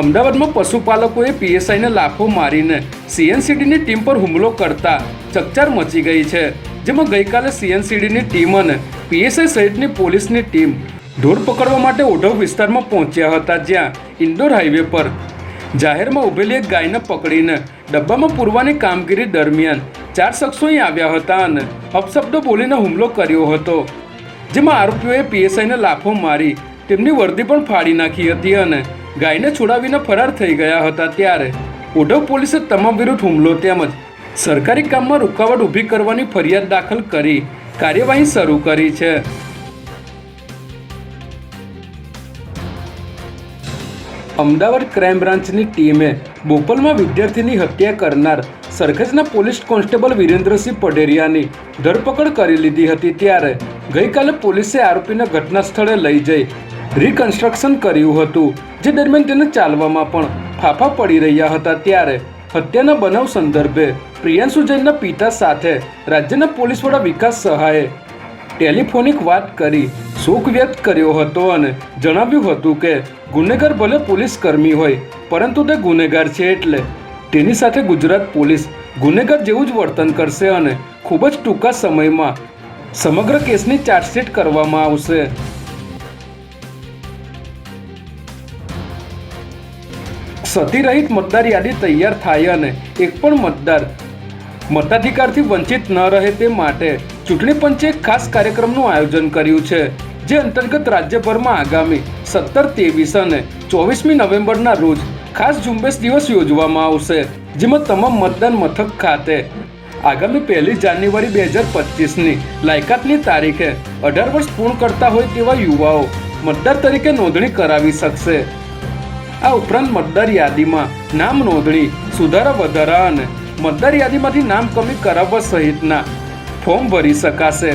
અમદાવાદમાં પશુપાલકોએ પીએસઆઈને લાફો મારીને સીએનસીડીની ટીમ પર હુમલો કરતા ચકચાર મચી ગઈ છે, જેમાં ગઈકાલે સીએનસીડીની ટીમ અને પીએસઆઈ સહિતની પોલીસની ટીમ ઢોર પકડવા માટે ઓઢવ વિસ્તારમાં પહોંચ્યા હતા, જ્યાં ઇન્દોર હાઈવે પર જાહેરમાં ઊભેલી એક ગાયને પકડીને ડબ્બામાં પૂરવાની કામગીરી દરમિયાન 4 શખ્સો અહીં આવ્યા હતા અને અપશબ્દો બોલીને હુમલો કર્યો હતો, જેમાં આરોપીઓએ પીએસઆઈને લાફો મારી તેમની વર્દી પણ ફાડી નાખી હતી અને ગાયને છોડાવીને ફરાર થઈ ગયા હતા। ત્યારે ઓઢવ પોલીસે તમામ વિરુદ્ધ હુમલો તેમજ સરકારી કામમાં રૂકાવટ ઊભી કરવાની ફરિયાદ દાખલ કરી કાર્યવાહી શરૂ કરી છે। અમદાવાદ ક્રાઇમ બ્રાન્ચની ટીમે બોપલમાં વિદ્યાર્થીની હત્યા કરનાર સરખેજના પોલીસ કોન્સ્ટેબલ વિરેન્દ્રસિંહ પઢેરિયાની ધરપકડ કરી લીધી હતી। ત્યારે ગઈકાલે પોલીસે આરોપીને ઘટના સ્થળે લઈ જઈ રિકન્સ્ટ્રક્શન કર્યું હતું, જે દરમિયાન તેને ચાલવામાં પણ ફાફા પડી રહ્યા હતા। ત્યારે હત્યાના બનાવ સંદર્ભે પ્રિયાંશુ જૈનના પિતા સાથે રાજ્યના પોલીસ વડા વિકાસ સહાયે ટેલિફોનિક વાત કરી શોક વ્યક્ત કર્યો હતો અને જણાવ્યું હતું કે ગુનેગાર ભલે પોલીસ કર્મી હોય, પરંતુ તે ગુનેગાર છે, એટલે તેની સાથે ગુજરાત પોલીસ ગુનેગાર જેવું જ વર્તન કરશે અને ખૂબ જ ટૂંકા સમયમાં સમગ્ર કેસની ચાર્જશીટ કરવામાં આવશે। સતીરહિત મતદાર યાદી તૈયાર થાય અને એક પણ મતદાર મતાધિકારથી વંચિત ન રહે તે માટે ચૂંટણી પંચે એક ખાસ કાર્યક્રમનું આયોજન કર્યું છે, જે અંતર્ગત રાજ્યભરમાં આગામી 17, 23 અને 24મી નવેમ્બરના રોજ ખાસ ઝુંબેશ દિવસ યોજવામાં આવશે, જેમાં તમામ મતદાન મથક ખાતે આગામી 1 જાન્યુઆરી 2025ની લાયકાતની તારીખે 18 વર્ષ પૂર્ણ કરતા હોય તેવા યુવાઓ મતદાર તરીકે નોંધણી કરાવી શકશે। આ ઉપરાંત મતદાર યાદીમાં નામ નોંધણી, સુધારા વધારા અને મતદાર યાદીમાંથી નામ કમી કરાવવા સહિતના ફોર્મ ભરી શકાશે।